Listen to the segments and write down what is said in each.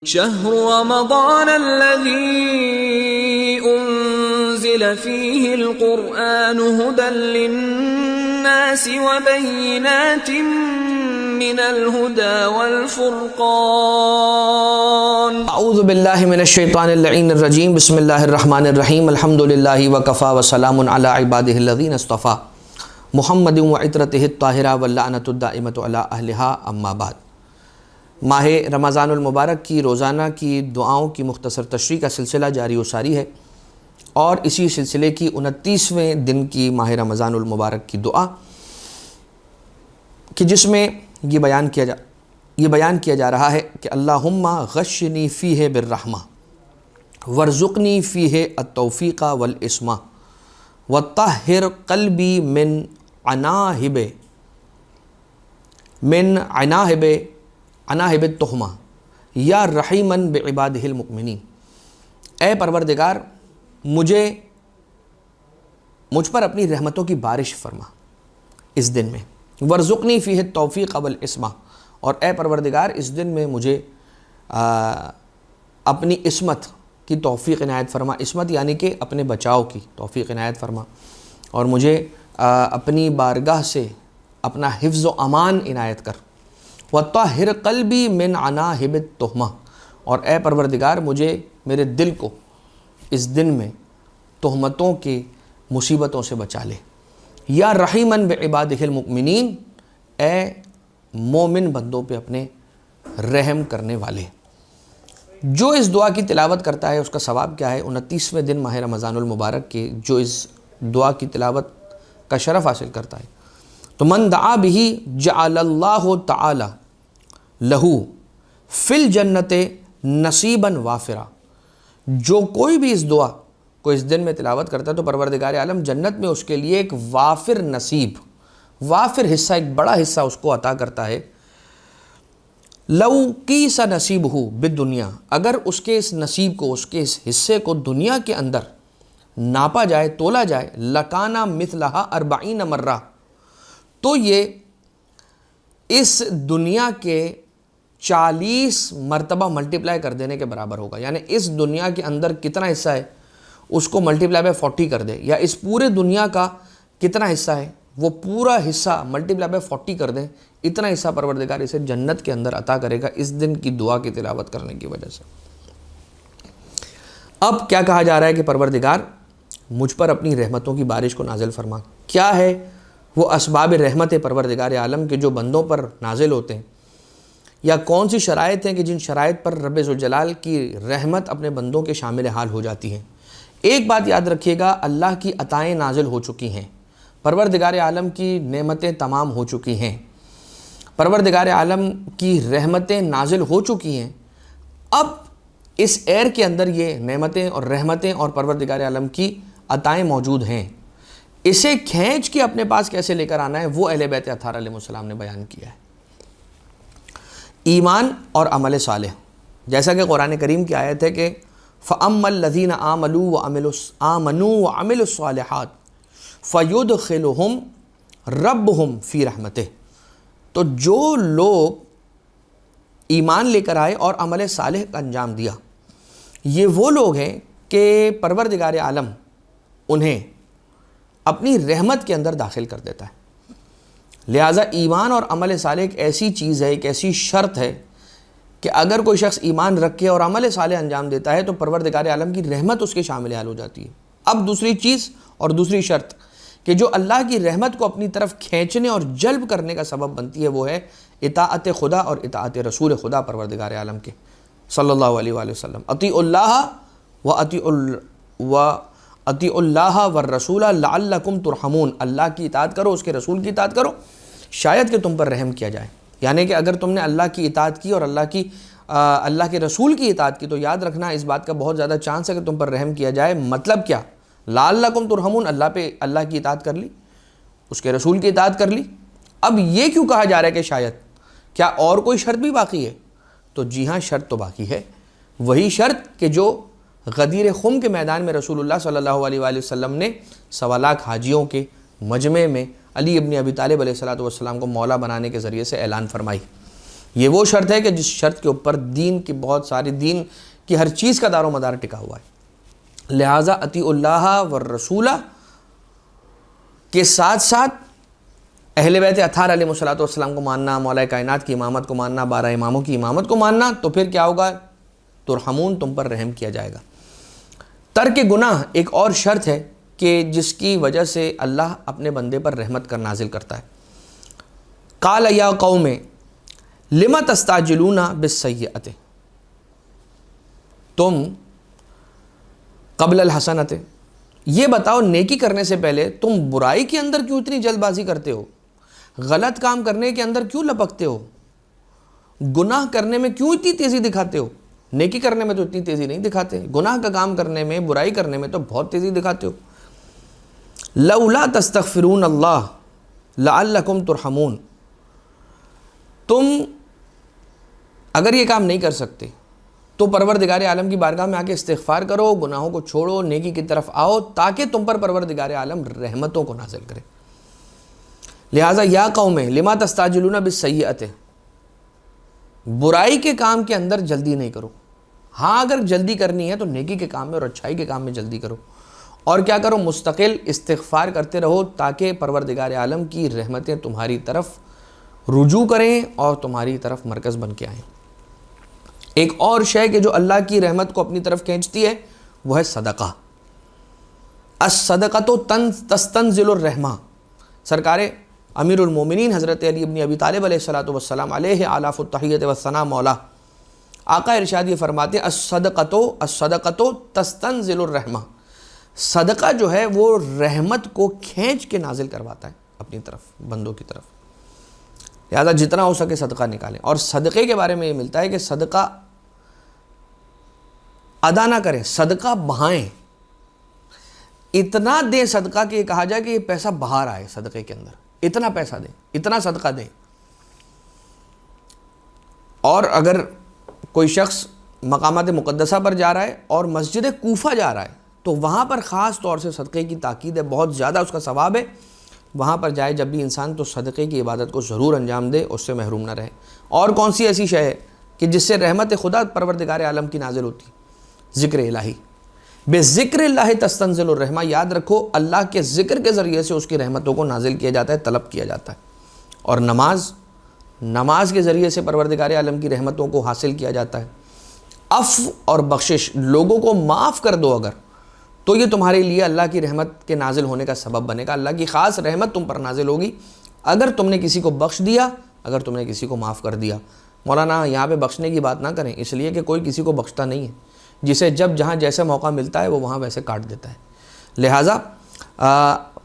شهر رمضان الذي أنزل فيه القرآن هدى للناس وبينات من الهدى والفرقان اعوذ باللہ من الشیطان اللعین الرجیم بسم اللہ الرحمن الرحیم الحمد للہ وکفا وسلام علی عبادہ الذین اصطفیٰ محمد وعطرتہ الطاہرہ واللعنۃ الدائمۃ علی اہلہا اما بعد۔ ماہ رمضان المبارک کی روزانہ کی دعاؤں کی مختصر تشریح کا سلسلہ جاری و ساری ہے، اور اسی سلسلے کی 29ویں دن کی ماہ رمضان المبارک کی دعا کہ جس میں یہ بیان کیا جا رہا ہے کہ اللہم غشنی فیہ بالرحمہ وارزقنی فیہ التوفیق والعصمہ وطہر قلبی من عناہب التہمہ یا رحیماً بعبادہ المؤمنین۔ اے پروردگار مجھ پر اپنی رحمتوں کی بارش فرما اس دن میں، وارزقنی فیہ التوفیق والعصمہ، اور اے پروردگار اس دن میں مجھے اپنی عصمت کی توفیق عنایت فرما، عصمت یعنی کہ اپنے بچاؤ کی توفیق عنایت فرما، اور مجھے اپنی بارگاہ سے اپنا حفظ و امان عنایت کر۔ وطہر قلبی من عناہب التہمہ، اور اے پروردگار مجھے میرے دل کو اس دن میں تہمتوں کی مصیبتوں سے بچا لے۔ یا رحیماً بعبادہ المؤمنین، اے مومن بندوں پہ اپنے رحم کرنے والے۔ جو اس دعا کی تلاوت کرتا ہے اس کا ثواب کیا ہے؟ 29ویں دن ماہ رمضان المبارک کے جو اس دعا کی تلاوت کا شرف حاصل کرتا ہے تو من دعا بہ جعل اللہ تعالی لہو فی الجنت نصیبا وافرا، جو کوئی بھی اس دعا کو اس دن میں تلاوت کرتا ہے تو پروردگار عالم جنت میں اس کے لیے ایک وافر نصیب، وافر حصہ، ایک بڑا حصہ اس کو عطا کرتا ہے۔ لو قیس نصیبہ بالدنیا، اگر اس کے اس نصیب کو، اس کے اس حصے کو دنیا کے اندر ناپا جائے، تولا جائے، لکانا مثلہا 40 مرہ، تو یہ اس دنیا کے 40 مرتبہ ملٹیپلائی کر دینے کے برابر ہوگا۔ یعنی اس دنیا کے اندر کتنا حصہ ہے اس کو ملٹیپلائی بائی 40 کر دے، یا اس پورے دنیا کا کتنا حصہ ہے وہ پورا حصہ ملٹیپلائی بائی 40 کر دیں، اتنا حصہ پروردگار اسے جنت کے اندر عطا کرے گا اس دن کی دعا کی تلاوت کرنے کی وجہ سے۔ اب کیا کہا جا رہا ہے کہ پروردگار مجھ پر اپنی رحمتوں کی بارش کو نازل فرما۔ کیا ہے وہ اسباب رحمت پروردگار عالم کے جو بندوں پر نازل ہوتے ہیں، یا کون سی شرائط ہیں کہ جن شرائط پر رب ذوالجلال کی رحمت اپنے بندوں کے شامل حال ہو جاتی ہیں؟ ایک بات یاد رکھیے گا، اللہ کی عطائیں نازل ہو چکی ہیں، پروردگار عالم کی نعمتیں تمام ہو چکی ہیں، پروردگار عالم کی رحمتیں نازل ہو چکی ہیں۔ اب اس ایئر کے اندر یہ نعمتیں اور رحمتیں اور پروردگار عالم کی عطائیں موجود ہیں، اسے کھینچ کے اپنے پاس کیسے لے کر آنا ہے وہ اہل بیت اطہار علیہ السلام نے بیان کیا ہے۔ ایمان اور عمل صالح، جیسا کہ قرآن کریم کی آیت ہے کہ فَأَمَّا الَّذِينَ آمَنُوا وَعَمِلُوا الصَّالِحَاتِ فَيُدْخِلُهُمْ رَبُّهُمْ فِي رَحْمَتِهِ، تو جو لوگ ایمان لے کر آئے اور عمل صالح کا انجام دیا، یہ وہ لوگ ہیں کہ پروردگار عالم انہیں اپنی رحمت کے اندر داخل کر دیتا ہے۔ لہٰذا ایمان اور عمل صالح ایک ایسی چیز ہے، ایک ایسی شرط ہے کہ اگر کوئی شخص ایمان رکھ کے اور عمل صالح انجام دیتا ہے تو پروردگار عالم کی رحمت اس کے شامل حال ہو جاتی ہے۔ اب دوسری چیز اور دوسری شرط کہ جو اللہ کی رحمت کو اپنی طرف کھینچنے اور جلب کرنے کا سبب بنتی ہے وہ ہے اطاعت خدا اور اطاعت رسول خدا پروردگار عالم کے صلی اللہ علیہ وآلہ وسلم۔ اطیعوا اللہ والرسول لعلکم ترحمون، اللہ کی اطاعت کرو، اس کے رسول کی اطاعت کرو شاید کہ تم پر رحم کیا جائے۔ یعنی کہ اگر تم نے اللہ کی اطاعت کی اور اللہ کے رسول کی اطاعت کی تو یاد رکھنا اس بات کا بہت زیادہ چانس ہے کہ تم پر رحم کیا جائے۔ مطلب کیا؟ لعلکم ترحمون، اللہ کی اطاعت کر لی، اس کے رسول کی اطاعت کر لی۔ اب یہ کیوں کہا جا رہا ہے کہ شاید؟ کیا اور کوئی شرط بھی باقی ہے؟ تو جی ہاں، شرط تو باقی ہے، وہی شرط کہ جو غدیر خم کے میدان میں رسول اللہ صلی اللہ علیہ وآلہ وسلم نے 1.25 لاکھ حاجیوں کے مجمع میں علی ابن ابی طالب علیہ السلام کو مولا بنانے کے ذریعے سے اعلان فرمائی یہ وہ شرط ہے کہ جس شرط کے اوپر دین کی بہت ساری دین کی ہر چیز کا دار و مدار ٹکا ہوا ہے۔ لہٰذا اطیعوا اللہ والرسول کے ساتھ ساتھ اہل بیت اطہار علیہ السلام کو ماننا، مولا کائنات کی امامت کو ماننا، 12 اماموں کی امامت کو ماننا، تو پھر کیا ہوگا؟ ترحمون، تم پر رحم کیا جائے گا۔ ترک گناہ ایک اور شرط ہے کہ جس کی وجہ سے اللہ اپنے بندے پر رحمت کر نازل کرتا ہے۔ قال یا قوم لم تستعجلون بالسیئۃ، تم قبل الحسنۃ، یہ بتاؤ نیکی کرنے سے پہلے تم برائی کے اندر کیوں اتنی جلد بازی کرتے ہو؟ غلط کام کرنے کے اندر کیوں لپکتے ہو؟ گناہ کرنے میں کیوں اتنی تیزی دکھاتے ہو؟ نیکی کرنے میں تو اتنی تیزی نہیں دکھاتے، گناہ کا کام کرنے میں، برائی کرنے میں تو بہت تیزی دکھاتے ہو۔ لولا تستغفرون اللہ لعلکم ترحمون، تم اگر یہ کام نہیں کر سکتے تو پروردگار عالم کی بارگاہ میں آ کے استغفار کرو، گناہوں کو چھوڑو، نیکی کی طرف آؤ، تاکہ تم پر پروردگار عالم رحمتوں کو نازل کرے۔ لہٰذا یا قوم لما تستعجلون بالسیئۃ، برائی کے کام کے اندر جلدی نہیں کرو۔ ہاں اگر جلدی کرنی ہے تو نیکی کے کام میں اور اچھائی کے کام میں جلدی کرو، اور کیا کرو؟ مستقل استغفار کرتے رہو، تاکہ پروردگار عالم کی رحمتیں تمہاری طرف رجوع کریں اور تمہاری طرف مرکز بن کے آئیں۔ ایک اور شے کہ جو اللہ کی رحمت کو اپنی طرف کھینچتی ہے وہ ہے صدقہ۔ الصدقۃ تستنزل الرحمہ، سرکار امیر المومنین حضرت علی ابن ابی طالب علیہ السلام علیہ آلاف التحیت والثناء مولا، آقا ارشاد یہ فرماتے ہیں الصدقۃ تستنزل الرحمہ، صدقہ جو ہے وہ رحمت کو کھینچ کے نازل کرواتا ہے اپنی طرف، بندوں کی طرف۔ لہٰذا جتنا ہو سکے صدقہ نکالیں، اور صدقے کے بارے میں یہ ملتا ہے کہ صدقہ ادا نہ کریں، صدقہ بہائیں، اتنا دیں صدقہ کہ یہ کہا جائے کہ یہ پیسہ باہر آئے صدقے کے اندر، اتنا پیسہ دیں، اتنا صدقہ دیں۔ اور اگر کوئی شخص مقامات مقدسہ پر جا رہا ہے اور مسجد کوفہ جا رہا ہے تو وہاں پر خاص طور سے صدقے کی تاکید ہے، بہت زیادہ اس کا ثواب ہے۔ وہاں پر جائے جب بھی انسان تو صدقے کی عبادت کو ضرور انجام دے، اس سے محروم نہ رہے۔ اور کون سی ایسی شے ہے کہ جس سے رحمت خدا پروردگار عالم کی نازل ہوتی؟ ذکر الہی، بے ذکر اللہ تستنزل الرحمہ، یاد رکھو اللہ کے ذکر کے ذریعے سے اس کی رحمتوں کو نازل کیا جاتا ہے، طلب کیا جاتا ہے۔ اور نماز کے ذریعے سے پروردگار عالم کی رحمتوں کو حاصل کیا جاتا ہے۔ عفو اور بخشش، لوگوں کو معاف کر دو اگر، تو یہ تمہارے لیے اللہ کی رحمت کے نازل ہونے کا سبب بنے گا، اللہ کی خاص رحمت تم پر نازل ہوگی اگر تم نے کسی کو بخش دیا، اگر تم نے کسی کو معاف کر دیا۔ مولانا یہاں پہ بخشنے کی بات نہ کریں، اس لیے کہ کوئی کسی کو بخشتا نہیں ہے، جسے جب جہاں جیسے موقع ملتا ہے وہ وہاں ویسے کاٹ دیتا ہے۔ لہٰذا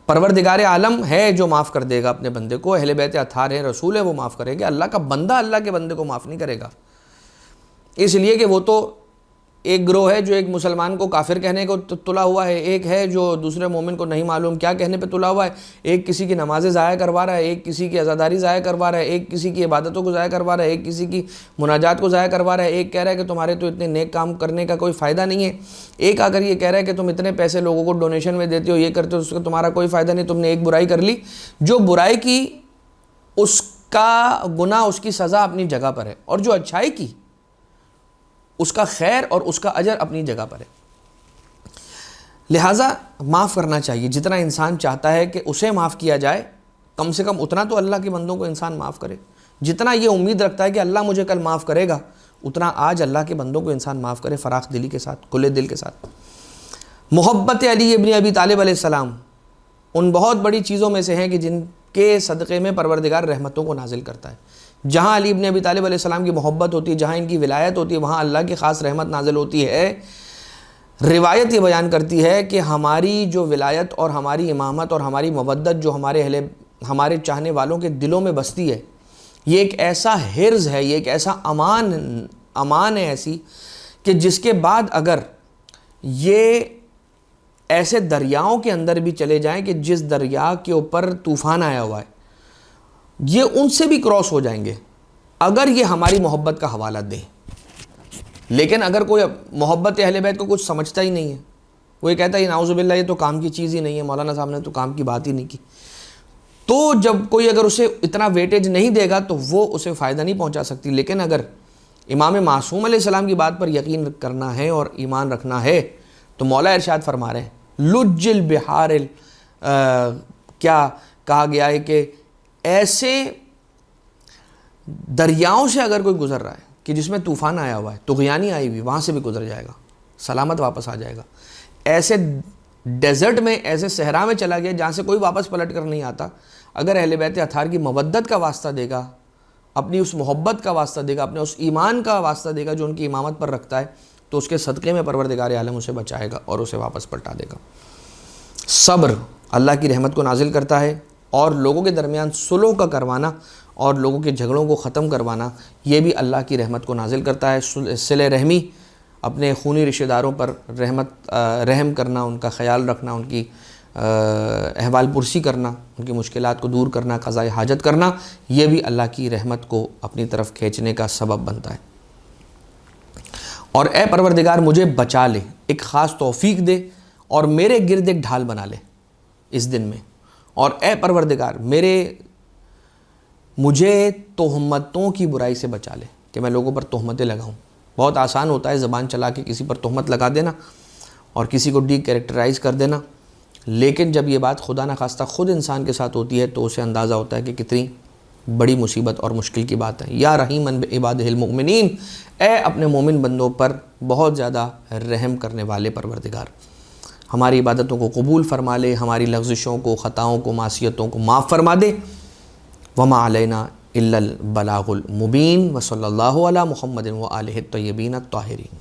پروردگار عالم ہے جو معاف کر دے گا اپنے بندے کو، اہل بیت اطہار ہے، رسول ہے، وہ معاف کرے گا۔ اللہ کا بندہ اللہ کے بندے کو معاف نہیں کرے گا، اس لیے کہ وہ تو ایک گروہ ہے جو ایک مسلمان کو کافر کہنے کو تلا ہوا ہے، ایک ہے جو دوسرے مومن کو نہیں معلوم کیا کہنے پہ تلا ہوا ہے، ایک کسی کی نمازیں ضائع کروا رہا ہے، ایک کسی کی عزاداری ضائع کروا رہا ہے، ایک کسی کی عبادتوں کو ضائع کروا رہا ہے، ایک کسی کی مناجات کو ضائع کروا رہا ہے، ایک کہہ رہا ہے کہ تمہارے تو اتنے نیک کام کرنے کا کوئی فائدہ نہیں ہے، ایک اگر یہ کہہ رہا ہے کہ تم اتنے پیسے لوگوں کو ڈونیشن میں دیتے ہو، یہ کرتے ہو، اس کا تمہارا کوئی فائدہ نہیں، تم نے ایک برائی کر لی۔ جو برائی کی اس کا گناہ، اس کی سزا اپنی جگہ پر ہے، اور جو اچھائی کی اس کا خیر اور اس کا اجر اپنی جگہ پر ہے۔ لہٰذا معاف کرنا چاہیے، جتنا انسان چاہتا ہے کہ اسے معاف کیا جائے، کم سے کم اتنا تو اللہ کے بندوں کو انسان معاف کرے۔ جتنا یہ امید رکھتا ہے کہ اللہ مجھے کل معاف کرے گا، اتنا آج اللہ کے بندوں کو انسان معاف کرے، فراخ دلی کے ساتھ، کھلے دل کے ساتھ۔ محبت علی ابن ابی طالب علیہ السلام ان بہت بڑی چیزوں میں سے ہیں کہ جن کے صدقے میں پروردگار رحمتوں کو نازل کرتا ہے۔ جہاں علی ابن ابی طالب علیہ السلام کی محبت ہوتی ہے، جہاں ان کی ولایت ہوتی ہے، وہاں اللہ کی خاص رحمت نازل ہوتی ہے۔ روایت یہ بیان کرتی ہے کہ ہماری جو ولایت اور ہماری امامت اور ہماری مودت جو ہمارے چاہنے والوں کے دلوں میں بستی ہے، یہ ایک ایسا حرز ہے، یہ ایک ایسا امان ہے ایسی کہ جس کے بعد اگر یہ ایسے دریاؤں کے اندر بھی چلے جائیں کہ جس دریا کے اوپر طوفان آیا ہوا ہے، یہ ان سے بھی کراس ہو جائیں گے اگر یہ ہماری محبت کا حوالہ دیں۔ لیکن اگر کوئی محبت اہل بیت کو کچھ سمجھتا ہی نہیں ہے، وہ یہ کہتا ہے نعوذ باللہ یہ تو کام کی چیز ہی نہیں ہے، مولانا صاحب نے تو کام کی بات ہی نہیں کی، تو جب کوئی اگر اسے اتنا ویٹیج نہیں دے گا تو وہ اسے فائدہ نہیں پہنچا سکتی. لیکن اگر امام معصوم علیہ السلام کی بات پر یقین کرنا ہے اور ایمان رکھنا ہے تو مولا ارشاد فرما رہے ہیں لج البحار کیا کہا گیا ہے کہ ایسے دریاؤں سے اگر کوئی گزر رہا ہے کہ جس میں طوفان آیا ہوا ہے، طغیانی آئی ہوئی، وہاں سے بھی گزر جائے گا، سلامت واپس آ جائے گا. ایسے ڈیزرٹ میں، ایسے صحرا میں چلا گیا جہاں سے کوئی واپس پلٹ کر نہیں آتا، اگر اہل بیت اطہار کی مودت کا واسطہ دے گا، اپنی اس محبت کا واسطہ دے گا، اپنے اس ایمان کا واسطہ دے گا جو ان کی امامت پر رکھتا ہے، تو اس کے صدقے میں پروردگار عالم اسے بچائے گا اور اسے واپس پلٹا دے گا. صبر اللہ کی رحمت کو نازل کرتا ہے، اور لوگوں کے درمیان صلح کا کروانا اور لوگوں کے جھگڑوں کو ختم کروانا یہ بھی اللہ کی رحمت کو نازل کرتا ہے. صلہ رحمی، اپنے خونی رشتہ داروں پر رحم کرنا، ان کا خیال رکھنا، ان کی احوال پرسی کرنا، ان کی مشکلات کو دور کرنا، قضاء حاجت کرنا، یہ بھی اللہ کی رحمت کو اپنی طرف کھینچنے کا سبب بنتا ہے. اور اے پروردگار مجھے بچا لے، ایک خاص توفیق دے اور میرے گرد ایک ڈھال بنا لے اس دن میں. اور اے پروردگار مجھے تہمتوں کی برائی سے بچا لے کہ میں لوگوں پر تہمتیں لگاؤں. بہت آسان ہوتا ہے زبان چلا کے کسی پر تہمت لگا دینا اور کسی کو ڈی کیریکٹرائز کر دینا، لیکن جب یہ بات خدا نخواستہ خود انسان کے ساتھ ہوتی ہے تو اسے اندازہ ہوتا ہے کہ کتنی بڑی مصیبت اور مشکل کی بات ہے. یا رحیماً بعبادہ المؤمنین، اے اپنے مومن بندوں پر بہت زیادہ رحم کرنے والے پروردگار، ہماری عبادتوں کو قبول فرما لے، ہماری لغزشوں کو، خطاؤں کو، معصیتوں کو معاف فرما دے. وما علینا الا البلاغ المبین. وصلی اللہ علی محمد وآلہ الطیبین الطاہرین.